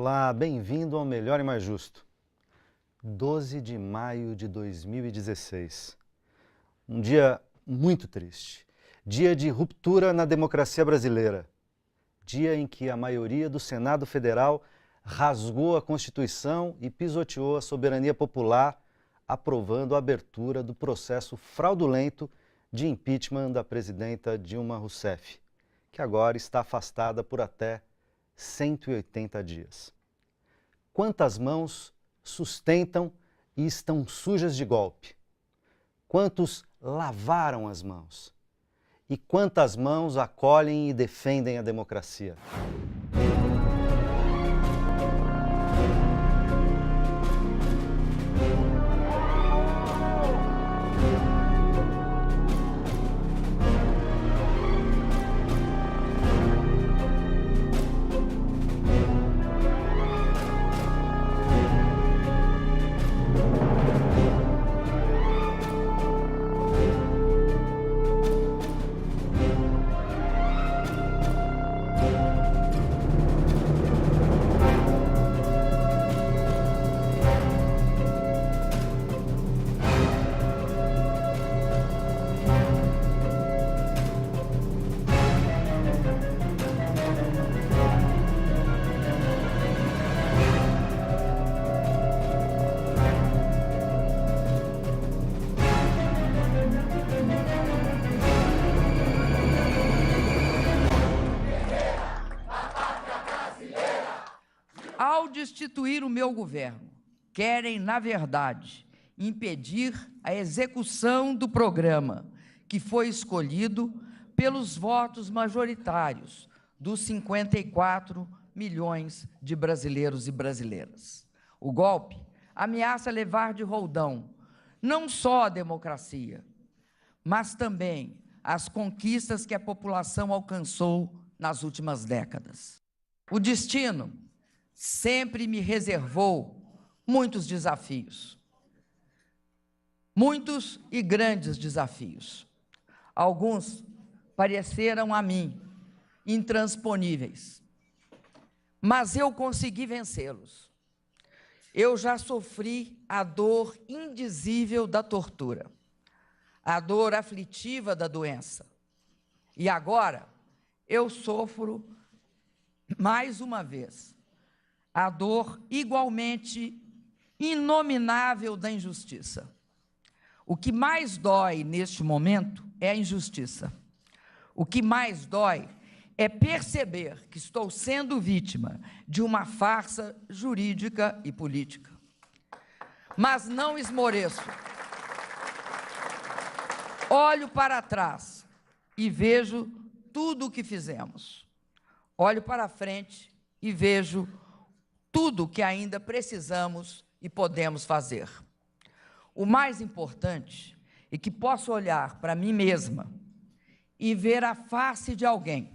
Olá, bem-vindo ao Melhor e Mais Justo. 12 de maio de 2016. Um dia muito triste. Dia de ruptura na democracia brasileira. Dia em que a maioria do Senado Federal rasgou a Constituição e pisoteou a soberania popular, aprovando a abertura do processo fraudulento de impeachment da presidenta Dilma Rousseff, que agora está afastada por até 180 dias. Quantas mãos sustentam e estão sujas de golpe? Quantos lavaram as mãos? E quantas mãos acolhem e defendem a democracia? Ao destituir o meu governo, querem, na verdade, impedir a execução do programa que foi escolhido pelos votos majoritários dos 54 milhões de brasileiros e brasileiras. O golpe ameaça levar de roldão não só a democracia, mas também as conquistas que a população alcançou nas últimas décadas. O destino sempre me reservou muitos desafios, muitos e grandes desafios. Alguns pareceram a mim intransponíveis, mas eu consegui vencê-los. Eu já sofri a dor indizível da tortura, a dor aflitiva da doença, e agora eu sofro mais uma vez a dor igualmente inominável da injustiça. O que mais dói neste momento é a injustiça. O que mais dói é perceber que estou sendo vítima de uma farsa jurídica e política. Mas não esmoreço. Olho para trás e vejo tudo o que fizemos. Olho para frente e vejo tudo o que ainda precisamos e podemos fazer. O mais importante é que posso olhar para mim mesma e ver a face de alguém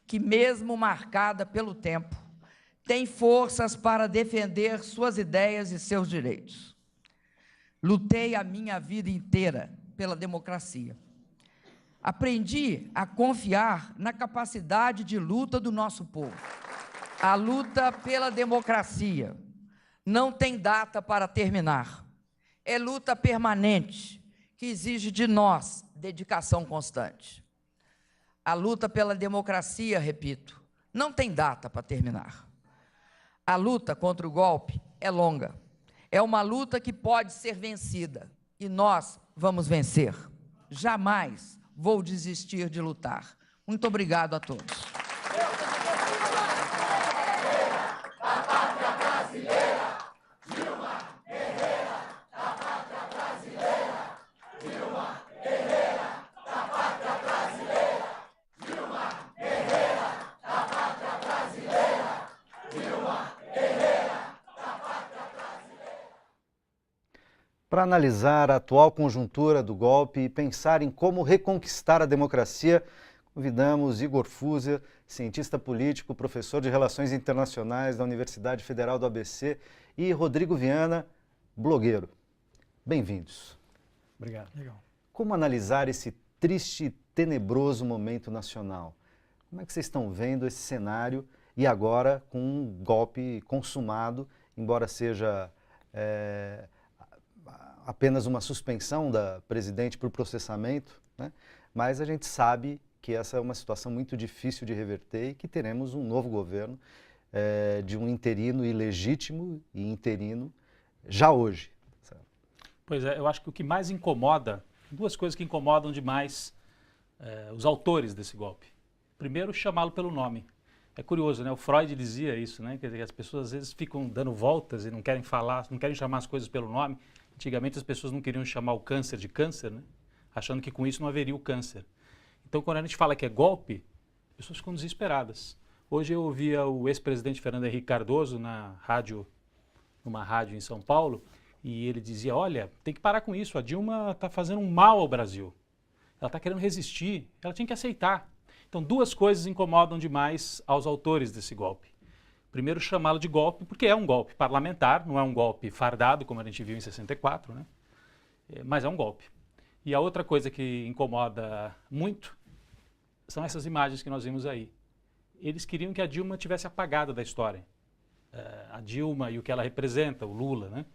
que, mesmo marcada pelo tempo, tem forças para defender suas ideias e seus direitos. Lutei a minha vida inteira pela democracia. Aprendi a confiar na capacidade de luta do nosso povo. A luta pela democracia não tem data para terminar. É luta permanente, que exige de nós dedicação constante. A luta pela democracia, repito, não tem data para terminar. A luta contra o golpe é longa. É uma luta que pode ser vencida, e nós vamos vencer. Jamais vou desistir de lutar. Muito obrigado a todos. Para analisar a atual conjuntura do golpe e pensar em como reconquistar a democracia, convidamos Igor Fuzia, cientista político, professor de Relações Internacionais da Universidade Federal do ABC, e Rodrigo Viana, blogueiro. Bem-vindos. Obrigado. Legal. Como analisar esse triste e tenebroso momento nacional? Como é que vocês estão vendo esse cenário e agora com um golpe consumado, embora seja apenas uma suspensão da presidente por processamento, né? Mas a gente sabe que essa é uma situação muito difícil de reverter e que teremos um novo governo de um interino ilegítimo e interino já hoje. Sabe? Pois é, eu acho que o que mais incomoda, duas coisas que incomodam demais os autores desse golpe. Primeiro, chamá-lo pelo nome. É curioso, né? O Freud dizia isso, né? Quer dizer, as pessoas às vezes ficam dando voltas e não querem falar, não querem chamar as coisas pelo nome. Antigamente as pessoas não queriam chamar o câncer de câncer, né? Achando que com isso não haveria o câncer. Então, quando a gente fala que é golpe, as pessoas ficam desesperadas. Hoje eu ouvia o ex-presidente Fernando Henrique Cardoso numa rádio em São Paulo, e ele dizia, olha, tem que parar com isso, a Dilma está fazendo um mal ao Brasil. Ela está querendo resistir, ela tinha que aceitar. Então, duas coisas incomodam demais aos autores desse golpe. Primeiro, chamá-lo de golpe, porque é um golpe parlamentar, não é um golpe fardado, como a gente viu em 64, né? Mas é um golpe. E a outra coisa que incomoda muito são essas imagens que nós vimos aí. Eles queriam que a Dilma tivesse apagada da história. A Dilma e o que ela representa, o Lula, né?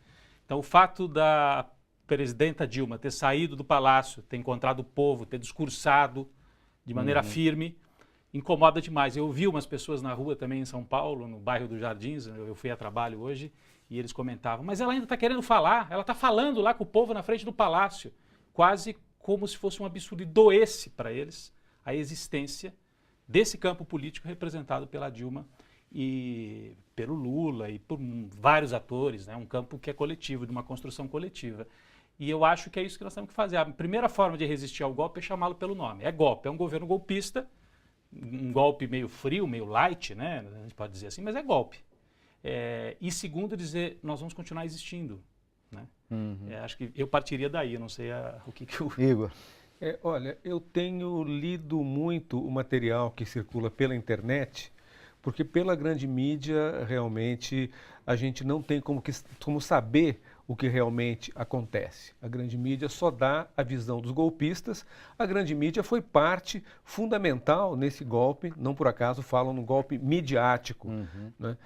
Então, o fato da presidenta Dilma ter saído do palácio, ter encontrado o povo, ter discursado de maneira firme, incomoda demais. Eu vi umas pessoas na rua também em São Paulo, no bairro dos Jardins, eu fui a trabalho hoje, e eles comentavam, mas ela ainda está querendo falar, ela está falando lá com o povo na frente do palácio, quase como se fosse um absurdo, e doesse para eles a existência desse campo político representado pela Dilma e pelo Lula e por vários atores, né? Um campo que é coletivo, de uma construção coletiva. E eu acho que é isso que nós temos que fazer. A primeira forma de resistir ao golpe é chamá-lo pelo nome. É golpe, é um governo golpista, um golpe meio frio, meio light, né? A gente pode dizer assim, mas é golpe. E segundo, dizer, nós vamos continuar existindo, né? Acho que eu partiria daí, eu não sei o que o... Igor. Olha, eu tenho lido muito o material que circula pela internet, porque pela grande mídia, realmente, a gente não tem como saber o que realmente acontece. A grande mídia só dá a visão dos golpistas. A grande mídia foi parte fundamental nesse golpe, não por acaso falam no golpe midiático. Né?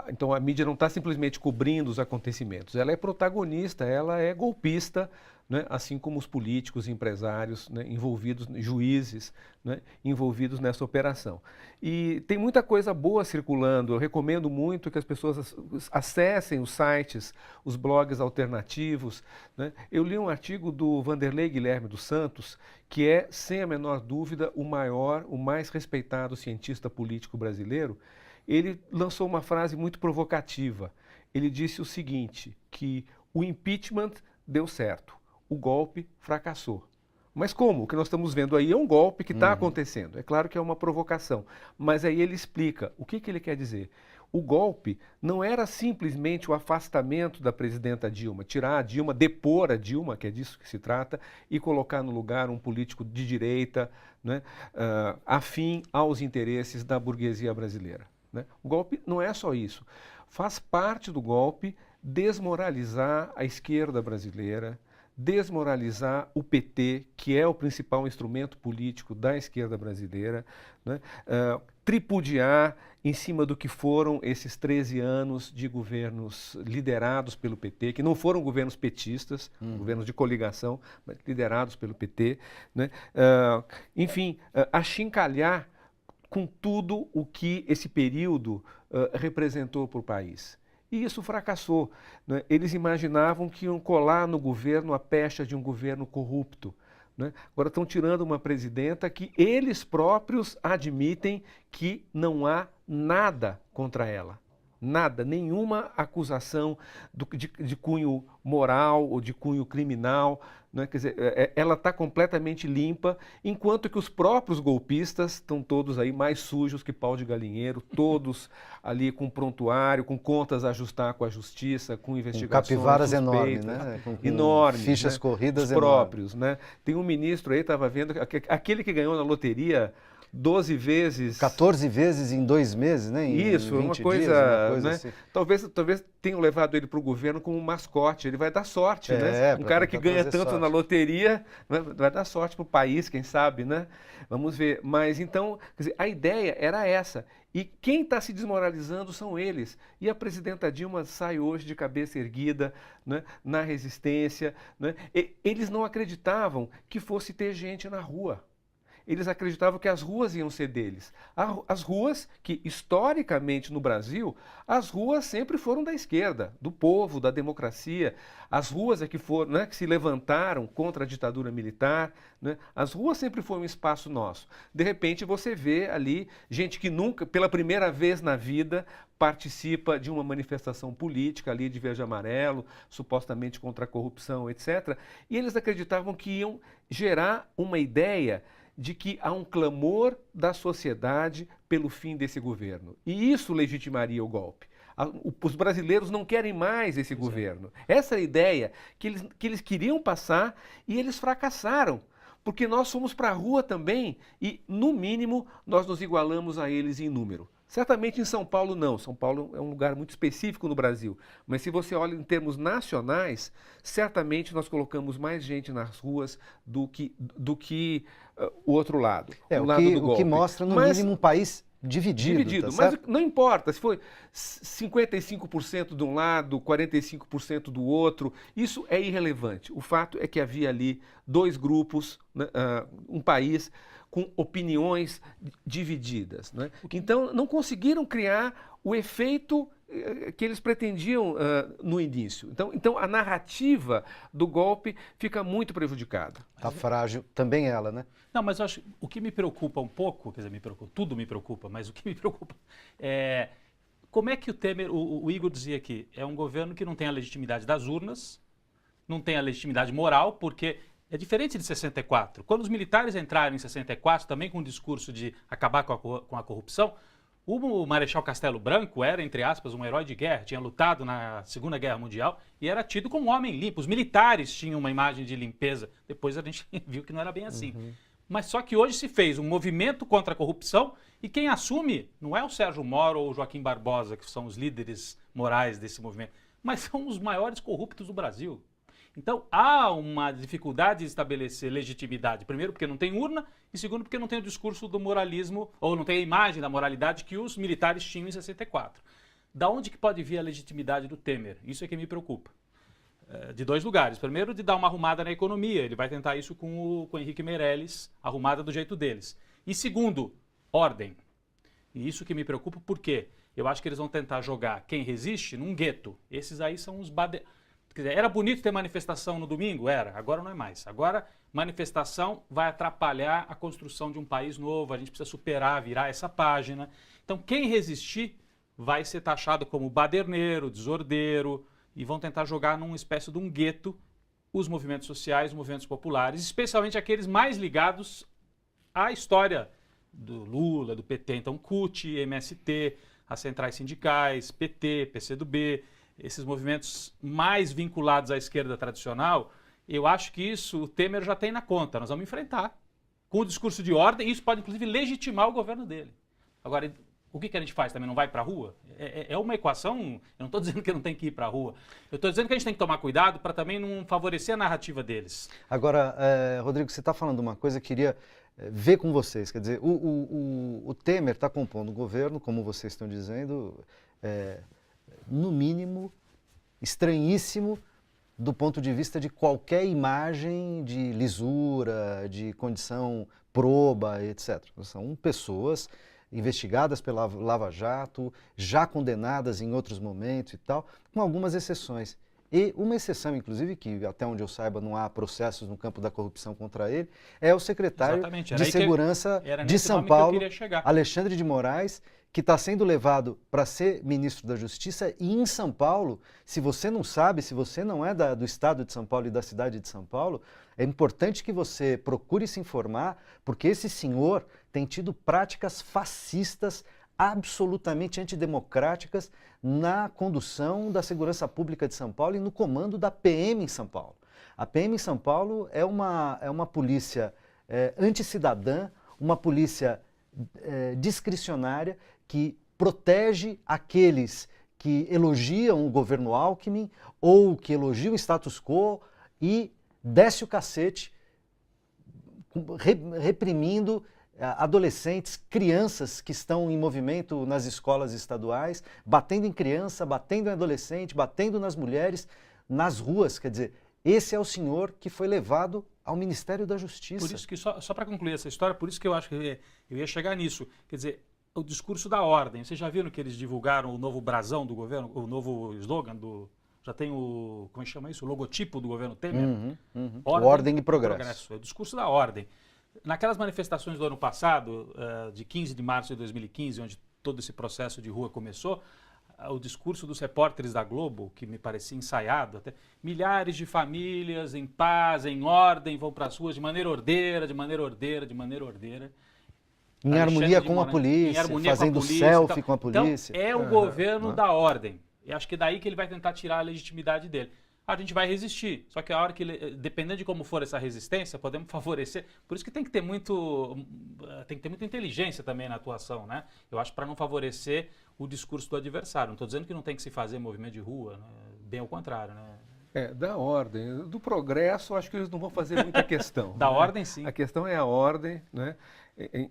Então a mídia não está simplesmente cobrindo os acontecimentos, ela é protagonista, ela é golpista, né? Assim como os políticos, empresários, né? Envolvidos, juízes, né? Envolvidos nessa operação. E tem muita coisa boa circulando, eu recomendo muito que as pessoas acessem os sites, os blogs alternativos, né? Eu li um artigo do Vanderlei Guilherme dos Santos, que é, sem a menor dúvida, o maior, o mais respeitado cientista político brasileiro. Ele lançou uma frase muito provocativa. Ele disse o seguinte, que o impeachment deu certo, o golpe fracassou. Mas como? O que nós estamos vendo aí é um golpe que está acontecendo. É claro que é uma provocação, mas aí ele explica o que ele quer dizer. O golpe não era simplesmente o afastamento da presidenta Dilma, tirar a Dilma, depor a Dilma, que é disso que se trata, e colocar no lugar um político de direita, né, afim aos interesses da burguesia brasileira. Né? O golpe não é só isso. Faz parte do golpe desmoralizar a esquerda brasileira, desmoralizar o PT, que é o principal instrumento político da esquerda brasileira, né? Tripudiar em cima do que foram esses 13 anos de governos liderados pelo PT, que não foram governos petistas, governos de coligação, mas liderados pelo PT, né? Enfim, achincalhar com tudo o que esse período representou para o país. E isso fracassou. Né? Eles imaginavam que iam colar no governo a pecha de um governo corrupto. Né? Agora estão tirando uma presidenta que eles próprios admitem que não há nada contra ela. Nada, nenhuma acusação de cunho moral ou de cunho criminal. Né? Quer dizer, ela está completamente limpa, enquanto que os próprios golpistas estão todos aí mais sujos que pau de galinheiro, todos ali com prontuário, com contas a ajustar com a justiça, com investigações capivaras suspeitas, enormes, né? Com enormes, fichas né? corridas os próprios, né? Tem um ministro aí, estava vendo, aquele que ganhou na loteria 12 vezes... 14 vezes em 2 meses, né? Isso, uma 20 coisa, dias, uma coisa né? assim. Talvez tenham levado ele para o governo como um mascote, ele vai dar sorte, né? Um pra cara que tentar ganha trazer tanto sorte. na loteria, né? Vai dar sorte para o país, quem sabe, né? Vamos ver. Mas então, quer dizer, a ideia era essa. E quem está se desmoralizando são eles. E a presidenta Dilma sai hoje de cabeça erguida, né? Na resistência, né? Eles não acreditavam que fosse ter gente na rua. Eles acreditavam que as ruas iam ser deles. As ruas que, historicamente no Brasil, as ruas sempre foram da esquerda, do povo, da democracia. As ruas é que foram, né, que se levantaram contra a ditadura militar, né? As ruas sempre foram um espaço nosso. De repente você vê ali gente que nunca, pela primeira vez na vida, participa de uma manifestação política ali de verde e amarelo, supostamente contra a corrupção, etc. E eles acreditavam que iam gerar uma ideia de que há um clamor da sociedade pelo fim desse governo. E isso legitimaria o golpe. Os brasileiros não querem mais esse governo. Essa é a ideia que eles queriam passar e eles fracassaram. Porque nós fomos para a rua também e, no mínimo, nós nos igualamos a eles em número. Certamente em São Paulo não. São Paulo é um lugar muito específico no Brasil. Mas se você olha em termos nacionais, certamente nós colocamos mais gente nas ruas do que o outro lado. O lado do golpe. O que mostra, no mínimo, um país dividido. Tá Mas certo? não importa se foi 55% de um lado, 45% do outro, isso é irrelevante. O fato é que havia ali dois grupos, né, um país com opiniões divididas, né? Então não conseguiram criar o efeito que eles pretendiam no início. Então a narrativa do golpe fica muito prejudicada. Tá frágil também ela, né? Não, mas eu acho que o que me preocupa um pouco, quer dizer, tudo me preocupa, mas o que me preocupa é como é que o Temer, o Igor dizia aqui, é um governo que não tem a legitimidade das urnas, não tem a legitimidade moral, porque é diferente de 64. Quando os militares entraram em 64, também com o discurso de acabar com a corrupção, o Marechal Castelo Branco era, entre aspas, um herói de guerra, tinha lutado na Segunda Guerra Mundial e era tido como um homem limpo. Os militares tinham uma imagem de limpeza. Depois a gente viu que não era bem assim. Mas só que hoje se fez um movimento contra a corrupção e quem assume não é o Sérgio Moro ou o Joaquim Barbosa, que são os líderes morais desse movimento, mas são os maiores corruptos do Brasil. Então, há uma dificuldade de estabelecer legitimidade. Primeiro, porque não tem urna, e segundo, porque não tem o discurso do moralismo, ou não tem a imagem da moralidade que os militares tinham em 64. Da onde que pode vir a legitimidade do Temer? Isso é que me preocupa. De dois lugares. Primeiro, de dar uma arrumada na economia. Ele vai tentar isso com o Henrique Meirelles, arrumada do jeito deles. E segundo, ordem. E isso que me preocupa, porque eu acho que eles vão tentar jogar quem resiste num gueto. Esses aí são os Quer dizer, era bonito ter manifestação no domingo? Era. Agora não é mais. Agora, manifestação vai atrapalhar a construção de um país novo. A gente precisa superar, virar essa página. Então, quem resistir vai ser taxado como baderneiro, desordeiro, e vão tentar jogar numa espécie de um gueto os movimentos sociais, os movimentos populares, especialmente aqueles mais ligados à história do Lula, do PT. Então, CUT, MST, as centrais sindicais, PT, PCdoB, esses movimentos mais vinculados à esquerda tradicional, eu acho que isso o Temer já tem na conta. Nós vamos enfrentar com o discurso de ordem, e isso pode, inclusive, legitimar o governo dele. Agora, o que a gente faz? Também não vai para a rua? É uma equação, eu não estou dizendo que não tem que ir para a rua. Eu estou dizendo que a gente tem que tomar cuidado para também não favorecer a narrativa deles. Agora, Rodrigo, você está falando uma coisa que eu queria ver com vocês. Quer dizer, o Temer está compondo o governo, como vocês estão dizendo, no mínimo, estranhíssimo do ponto de vista de qualquer imagem de lisura, de condição proba, etc. São pessoas investigadas pela Lava Jato, já condenadas em outros momentos e tal, com algumas exceções. E uma exceção, inclusive, que até onde eu saiba não há processos no campo da corrupção contra ele, é o secretário de Segurança de São Paulo, Alexandre de Moraes, que está sendo levado para ser ministro da Justiça. E em São Paulo, se você não sabe, se você não é do estado de São Paulo e da cidade de São Paulo, é importante que você procure se informar, porque esse senhor tem tido práticas fascistas absolutamente antidemocráticas na condução da segurança pública de São Paulo e no comando da PM em São Paulo. A PM em São Paulo é uma polícia antissidadã, uma polícia discricionária que protege aqueles que elogiam o governo Alckmin ou que elogiam o status quo e desce o cacete reprimindo adolescentes, crianças que estão em movimento nas escolas estaduais, batendo em criança, batendo em adolescente, batendo nas mulheres, nas ruas. Quer dizer, esse é o senhor que foi levado ao Ministério da Justiça. Por isso que, só para concluir essa história, por isso que eu acho que eu ia chegar nisso. Quer dizer, o discurso da ordem. Vocês já viram que eles divulgaram o novo brasão do governo, o novo slogan do... Já tem o, como é que chama isso? O logotipo do governo Temer? Ordem e progresso. É o discurso da ordem. Naquelas manifestações do ano passado, de 15 de março de 2015, onde todo esse processo de rua começou, o discurso dos repórteres da Globo, que me parecia ensaiado, até milhares de famílias em paz, em ordem, vão para as ruas de maneira ordeira, de maneira ordeira, de maneira ordeira. Em harmonia com a polícia, fazendo selfie com a polícia. Então, é o governo da ordem. E acho que é daí que ele vai tentar tirar a legitimidade dele. A gente vai resistir. Só que a hora que ele, dependendo de como for essa resistência, podemos favorecer. Por isso que tem que ter muita inteligência também na atuação, né? Eu acho para não favorecer o discurso do adversário. Não estou dizendo que não tem que se fazer movimento de rua, né? Bem ao contrário, né? Da ordem. Do progresso, acho que eles não vão fazer muita questão. Da né? ordem, sim. A questão é a ordem, né?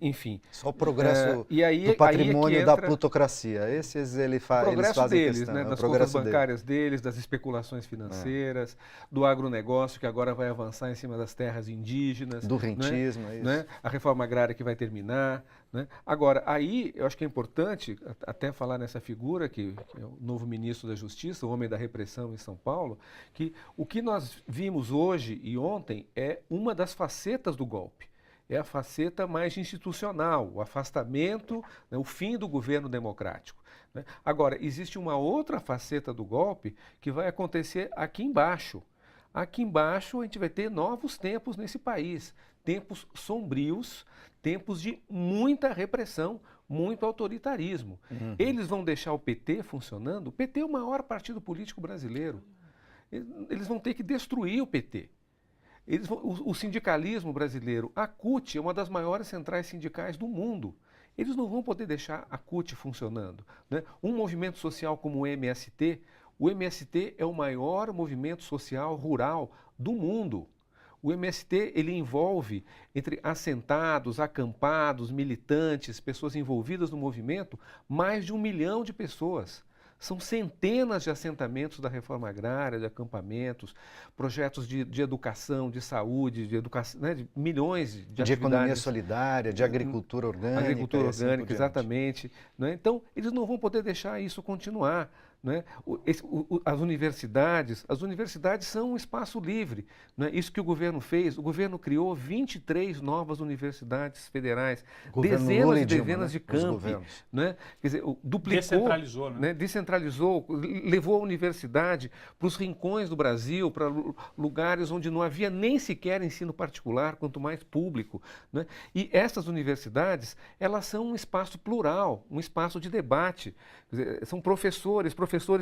Enfim. Só o progresso aí, do patrimônio entra da plutocracia. Esses eles o fazem deles, questão, né? Das contas bancárias deles, das especulações financeiras, do agronegócio que agora vai avançar em cima das terras indígenas. Do rentismo, é isso. Né? A reforma agrária que vai terminar. Né? Agora, aí eu acho que é importante até falar nessa figura que é o novo ministro da Justiça, o homem da repressão em São Paulo, que o que nós vimos hoje e ontem é uma das facetas do golpe. É a faceta mais institucional, o afastamento, né, o fim do governo democrático. Né? Agora, existe uma outra faceta do golpe que vai acontecer aqui embaixo. Aqui embaixo a gente vai ter novos tempos nesse país, tempos sombrios, tempos de muita repressão, muito autoritarismo. Eles vão deixar o PT funcionando? O PT é o maior partido político brasileiro. Eles vão ter que destruir o PT. O sindicalismo brasileiro, a CUT é uma das maiores centrais sindicais do mundo. Eles não vão poder deixar a CUT funcionando. Né? Um movimento social como o MST é o maior movimento social rural do mundo. O MST ele envolve, entre assentados, acampados, militantes, pessoas envolvidas no movimento, mais de 1 milhão de pessoas. São centenas de assentamentos da reforma agrária, de acampamentos, projetos de educação, de saúde, de educação, né, de milhões de atividades. De economia solidária, de agricultura orgânica. Agricultura orgânica, exatamente. Né? Então, eles não vão poder deixar isso continuar. Né? As universidades são um espaço livre. Né? Isso que o governo fez, o governo criou 23 novas universidades federais, dezenas e dezenas de campi. Né? Quer dizer, duplicou, descentralizou, né? Descentralizou, levou a universidade para os rincões do Brasil, para lugares onde não havia nem sequer ensino particular, quanto mais público. Né? E essas universidades, elas são um espaço plural, um espaço de debate. Quer dizer, são professores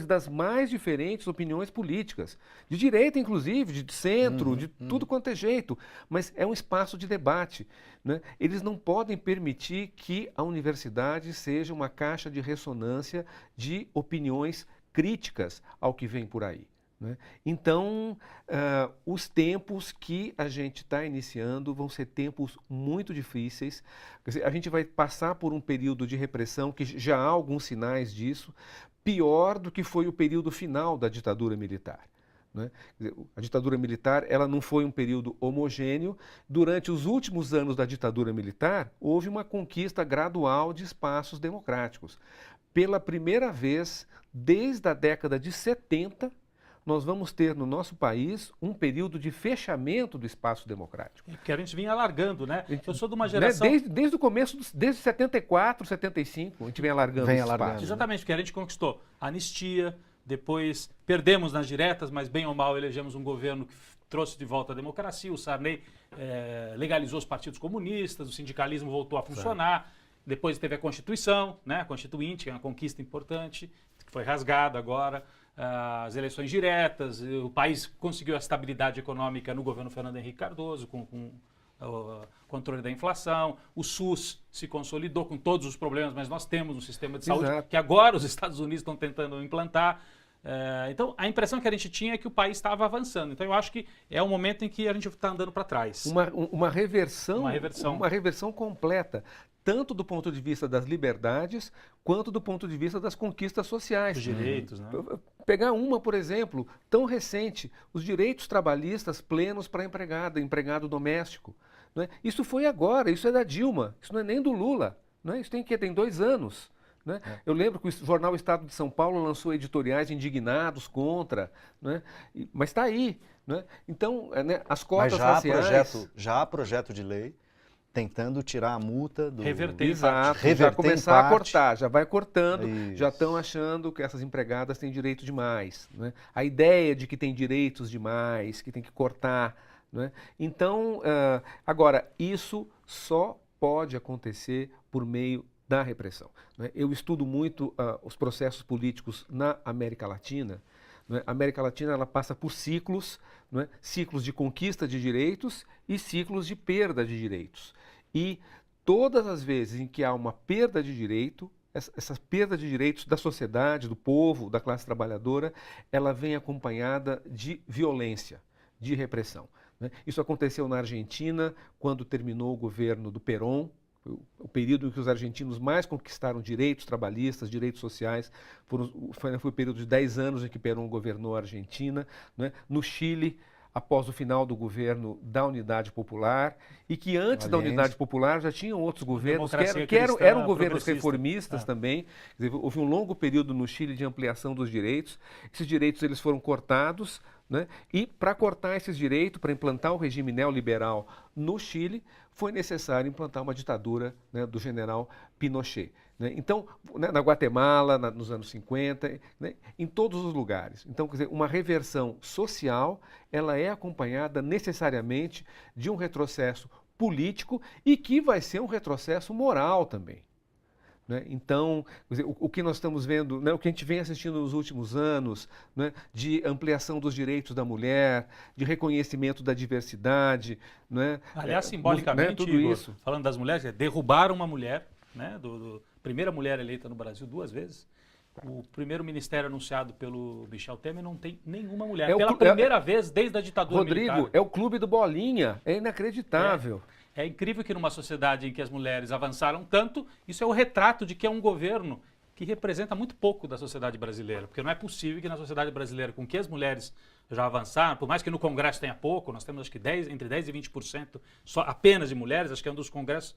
das mais diferentes opiniões políticas, de direita inclusive, de centro, de tudo quanto é jeito, mas é um espaço de debate. Né? Eles não podem permitir que a universidade seja uma caixa de ressonância de opiniões críticas ao que vem por aí. Né? Então, os tempos que a gente está iniciando vão ser tempos muito difíceis. Quer dizer, a gente vai passar por um período de repressão, que já há alguns sinais disso, pior do que foi o período final da ditadura militar. Né? Quer dizer, a ditadura militar ela não foi um período homogêneo. Durante os últimos anos da ditadura militar, houve uma conquista gradual de espaços democráticos. Pela primeira vez, desde a década de 70, nós vamos ter no nosso país um período de fechamento do espaço democrático. Que a gente vinha alargando, né? Eu sou de uma geração... Né? Desde o começo, desde 74, 75, a gente vem alargando esse espaço. Exatamente, porque a gente conquistou anistia, depois perdemos nas diretas, mas bem ou mal elegemos um governo que trouxe de volta a democracia, o Sarney legalizou os partidos comunistas, o sindicalismo voltou a funcionar, depois teve a Constituição, né? A Constituinte, que é uma conquista importante, que foi rasgada agora, as eleições diretas, o país conseguiu a estabilidade econômica no governo Fernando Henrique Cardoso, com o controle da inflação, o SUS se consolidou com todos os problemas, mas nós temos um sistema de saúde Exato. que agora os Estados Unidos estão tentando implantar. Então, a impressão que a gente tinha é que o país estava avançando. Então, eu acho que é o momento em que a gente está andando para trás. Uma reversão, Uma reversão completa, tanto do ponto de vista das liberdades, quanto do ponto de vista das conquistas sociais. Os direitos, né? Pegar uma, por exemplo, tão recente, os direitos trabalhistas plenos para empregado doméstico. Não é? Isso foi agora, isso é da Dilma, isso não é nem do Lula. Não é? Isso tem 2 anos. Né? Eu lembro que o jornal Estado de São Paulo lançou editoriais indignados contra, né? Mas está aí. Né? Então, né, as cotas Mas já raciais... há projeto de lei tentando tirar a multa do... Reverter em Exato, parte. já Reverter em começar a parte. cortar, já vai cortando, Isso. já estão achando que essas empregadas têm direito demais. Né? A ideia de que tem direitos demais, que tem que cortar. Né? Então, agora, isso só pode acontecer por meio da repressão. Né? Eu estudo muito os processos políticos na América Latina. Né? A América Latina ela passa por ciclos, né? Ciclos de conquista de direitos e ciclos de perda de direitos. E todas as vezes em que há uma perda de direito, essa perda de direitos da sociedade, do povo, da classe trabalhadora, ela vem acompanhada de violência, de repressão. Né? Isso aconteceu na Argentina, quando terminou o governo do Perón, o período em que os argentinos mais conquistaram direitos trabalhistas, direitos sociais, foi o período de 10 anos em que Perón governou a Argentina. Né? No Chile, após o final do governo da Unidade Popular, e que antes da Unidade Popular já tinham outros governos que eram governos reformistas também. Quer dizer, houve um longo período no Chile de ampliação dos direitos. Esses direitos eles foram cortados, né? E para cortar esses direitos, para implantar o regime neoliberal no Chile, foi necessário implantar uma ditadura, né, do general Pinochet. Né? Então, né, na Guatemala, nos anos 50, né, em todos os lugares. Então, quer dizer, uma reversão social, ela é acompanhada necessariamente de um retrocesso político e que vai ser um retrocesso moral também. Né? Então, quer dizer, o que nós estamos vendo, né, o que a gente vem assistindo nos últimos anos, né, de ampliação dos direitos da mulher, de reconhecimento da diversidade. Né, aliás, simbolicamente, né, tudo Igor, isso. falando das mulheres, derrubaram uma mulher, né, primeira mulher eleita no Brasil 2 vezes. O primeiro ministério anunciado pelo Michel Temer não tem nenhuma mulher. Pela primeira vez desde a ditadura militar. Rodrigo, é o clube do Bolinha, é inacreditável. É incrível que numa sociedade em que as mulheres avançaram tanto, isso é o retrato de que é um governo que representa muito pouco da sociedade brasileira. Porque não é possível que na sociedade brasileira, com que as mulheres já avançaram, por mais que no Congresso tenha pouco, nós temos acho que entre 10% e 20% só apenas de mulheres, acho que é um dos congressos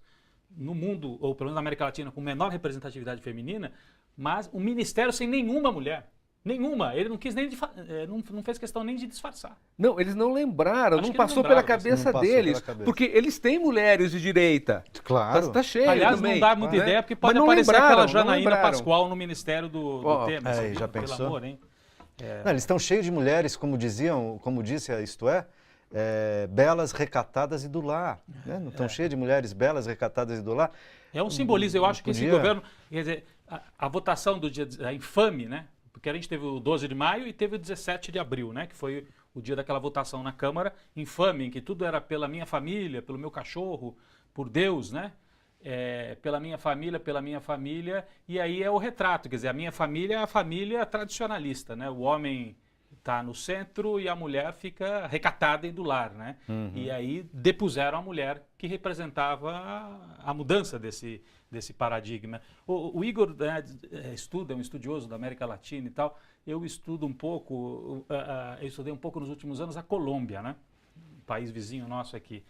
no mundo, ou pelo menos na América Latina, com menor representatividade feminina, mas um ministério sem nenhuma mulher. Nenhuma. Ele não quis nem não fez questão nem de disfarçar. Não, eles não lembraram, Acho não que passou não pela lembravam, cabeça deles, porque eles têm mulheres de direita. Claro. Tá cheio Aliás, também. não dá muita né? ideia, porque Mas pode não aparecer lembraram, aquela não Janaína lembraram. Pascoal no ministério do Temer. já Pelo pensou? amor, hein? Não, eles estão cheios de mulheres, como disse a Isto É, belas, recatadas e do lar. Né? Não estão cheios de mulheres belas, recatadas e do lar. É um simbolismo. Eu acho que esse Podia- governo, quer dizer, a votação do dia, a infame, né? Porque a gente teve o 12 de maio e teve o 17 de abril, né? Que foi o dia daquela votação na Câmara, infame, em que tudo era pela minha família, pelo meu cachorro, por Deus, né? Pela minha família, e aí é o retrato, quer dizer, a minha família é a família tradicionalista, né? O homem está no centro e a mulher fica recatada e do lar, né? E aí depuseram a mulher que representava a mudança desse paradigma. O Igor, né, é um estudioso da América Latina e tal. Eu estudo um pouco, eu estudei um pouco nos últimos anos a Colômbia, né? Um país vizinho nosso aqui.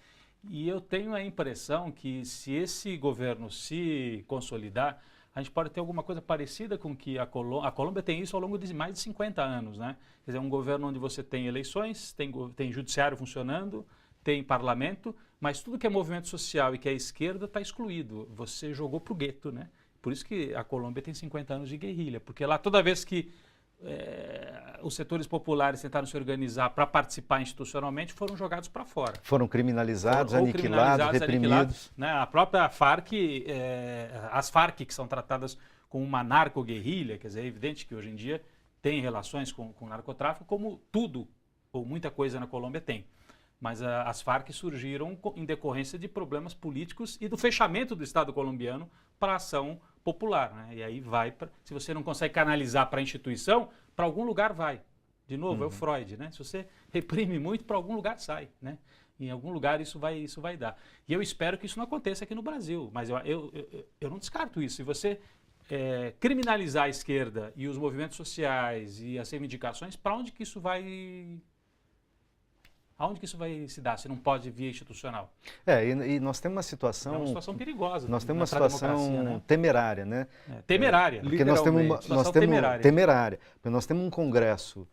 E eu tenho a impressão que se esse governo se consolidar, a gente pode ter alguma coisa parecida com que a Colômbia tem isso ao longo de mais de 50 anos, né? Quer dizer, um governo onde você tem eleições, tem judiciário funcionando, tem parlamento, mas tudo que é movimento social e que é esquerda está excluído. Você jogou para o gueto, né? Por isso que a Colômbia tem 50 anos de guerrilha, porque lá toda vez que os setores populares tentaram se organizar para participar institucionalmente, foram jogados para fora. Foram criminalizados, Ou aniquilados, reprimidos. né? A própria Farc, as Farc que são tratadas como uma narco-guerrilha, quer dizer, é evidente que hoje em dia tem relações com o narcotráfico, como tudo, ou muita coisa na Colômbia tem. Mas as Farc surgiram em decorrência de problemas políticos e do fechamento do Estado colombiano para a ação popular, né? E aí se você não consegue canalizar para a instituição, para algum lugar vai. De novo, é o Freud, né? Se você reprime muito, para algum lugar sai, né? Em algum lugar isso vai dar. E eu espero que isso não aconteça aqui no Brasil, mas eu não descarto isso. Se você criminalizar a esquerda e os movimentos sociais e as reivindicações, para onde que isso vai... Aonde que isso vai se dar, se não pode via institucional? E nós temos uma situação... É uma situação perigosa. Nós temos uma situação né? temerária, né? Temerária. Porque nós temos temerária. Temerária. Porque nós temos um Congresso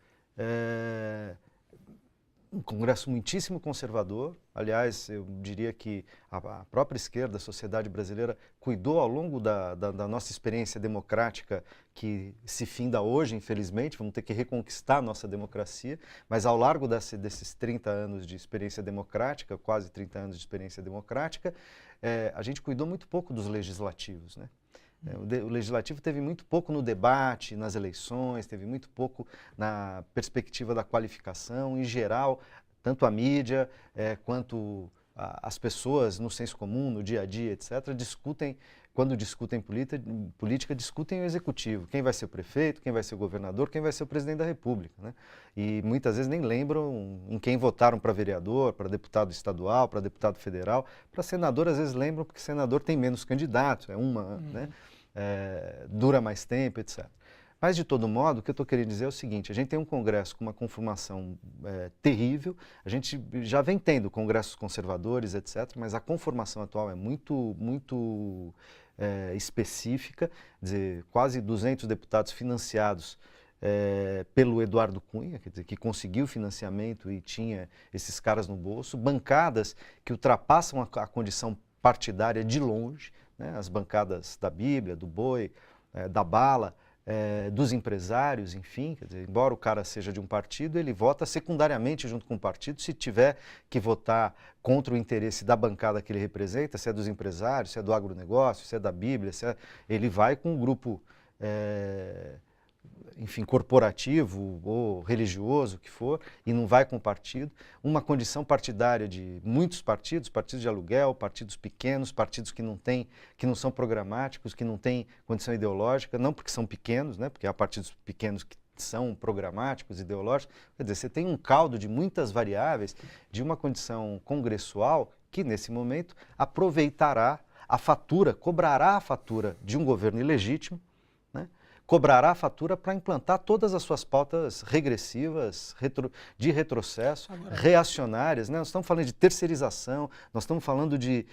muitíssimo conservador. Aliás, eu diria que a própria esquerda, a sociedade brasileira, cuidou ao longo da nossa experiência democrática, que se finda hoje, infelizmente, vamos ter que reconquistar a nossa democracia, mas ao largo desses 30 anos de experiência democrática, quase 30 anos de experiência democrática, a gente cuidou muito pouco dos legislativos, né? O legislativo teve muito pouco no debate, nas eleições, teve muito pouco na perspectiva da qualificação. Em geral, tanto a mídia quanto as pessoas no senso comum, no dia a dia, etc., quando discutem política, discutem o executivo. Quem vai ser o prefeito, quem vai ser o governador, quem vai ser o presidente da República, né? E muitas vezes nem lembram em quem votaram para vereador, para deputado estadual, para deputado federal. Para senador, às vezes lembram, porque senador tem menos candidatos, né? Dura mais tempo, etc. Mas, de todo modo, o que eu estou querendo dizer é o seguinte: a gente tem um Congresso com uma conformação terrível, a gente já vem tendo congressos conservadores, etc., mas a conformação atual é muito específica, quer dizer, quase 200 deputados financiados pelo Eduardo Cunha, quer dizer, que conseguiu financiamento e tinha esses caras no bolso, bancadas que ultrapassam a condição partidária de longe, né? As bancadas da Bíblia, do Boi, da Bala, dos empresários, enfim, quer dizer, embora o cara seja de um partido, ele vota secundariamente junto com o partido. Se tiver que votar contra o interesse da bancada que ele representa, se é dos empresários, se é do agronegócio, se é da Bíblia, ele vai com o grupo, enfim, corporativo ou religioso, o que for, e não vai com o partido. Uma condição partidária de muitos partidos de aluguel, partidos pequenos, partidos que não são programáticos, que não têm condição ideológica, não porque são pequenos, né? Porque há partidos pequenos que são programáticos, ideológicos. Quer dizer, você tem um caldo de muitas variáveis, de uma condição congressual que, nesse momento, cobrará a fatura de um governo ilegítimo, né? Cobrará a fatura para implantar todas as suas pautas regressivas, de retrocesso, reacionárias, né? Nós estamos falando de terceirização, nós estamos falando de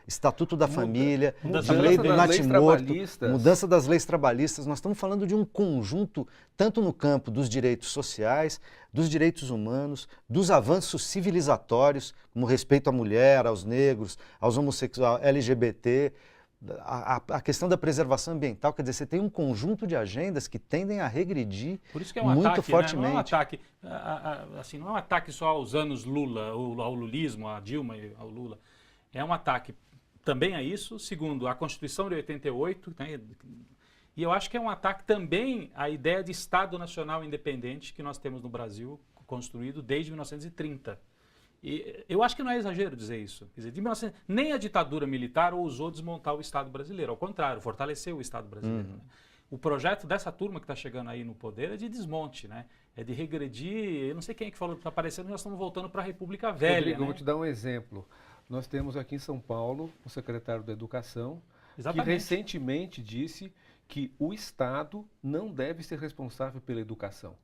Estatuto da Família, de lei do natimorto, mudança das leis trabalhistas. Nós estamos falando de um conjunto, tanto no campo dos direitos sociais, dos direitos humanos, dos avanços civilizatórios, como respeito à mulher, aos negros, aos homossexuais, LGBT, a questão da preservação ambiental. Quer dizer, você tem um conjunto de agendas que tendem a regredir Por isso que é um muito ataque, fortemente. Né? Não é um ataque, assim, não é um ataque só aos anos Lula, ao lulismo, a Dilma e ao Lula. É um ataque também a isso, segundo a Constituição de 88, né? E eu acho que é um ataque também à ideia de Estado Nacional Independente que nós temos no Brasil, construído desde 1930. E eu acho que não é exagero dizer isso. Quer dizer, nem a ditadura militar ousou desmontar o Estado brasileiro, ao contrário, fortaleceu o Estado brasileiro. Né? O projeto dessa turma que está chegando aí no poder é de desmonte, né? É de regredir. Eu não sei quem é que falou que está aparecendo, nós estamos voltando para a República Velha. Rodrigo, né? eu vou te dar um exemplo. Nós temos aqui em São Paulo o secretário da Educação, Exatamente. que recentemente disse que o Estado não deve ser responsável pela educação.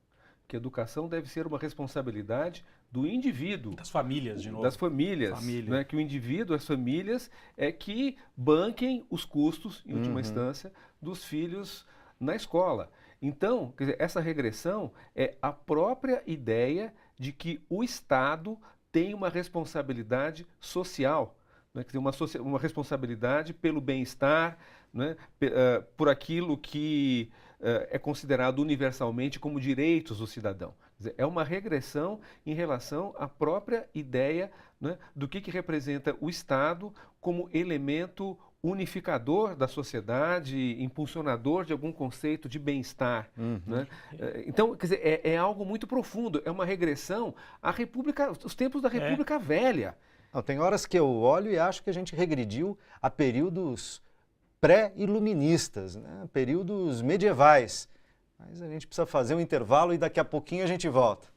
Que a educação deve ser uma responsabilidade do indivíduo. Das famílias, de novo. Das famílias. Né? Que o indivíduo, as famílias, que banquem os custos, em última instância, dos filhos na escola. Então, quer dizer, essa regressão é a própria ideia de que o Estado tem uma responsabilidade social, né? Quer dizer, uma responsabilidade pelo bem-estar, né? Por aquilo que é considerado universalmente como direitos do cidadão. Quer dizer, é uma regressão em relação à própria ideia, né, do que representa o Estado como elemento unificador da sociedade, impulsionador de algum conceito de bem-estar. Né? Então, quer dizer, é algo muito profundo, é uma regressão à República, os tempos da República Velha. Não, tem horas que eu olho e acho que a gente regrediu a períodos pré-iluministas, né? Períodos medievais. Mas a gente precisa fazer um intervalo e daqui a pouquinho a gente volta.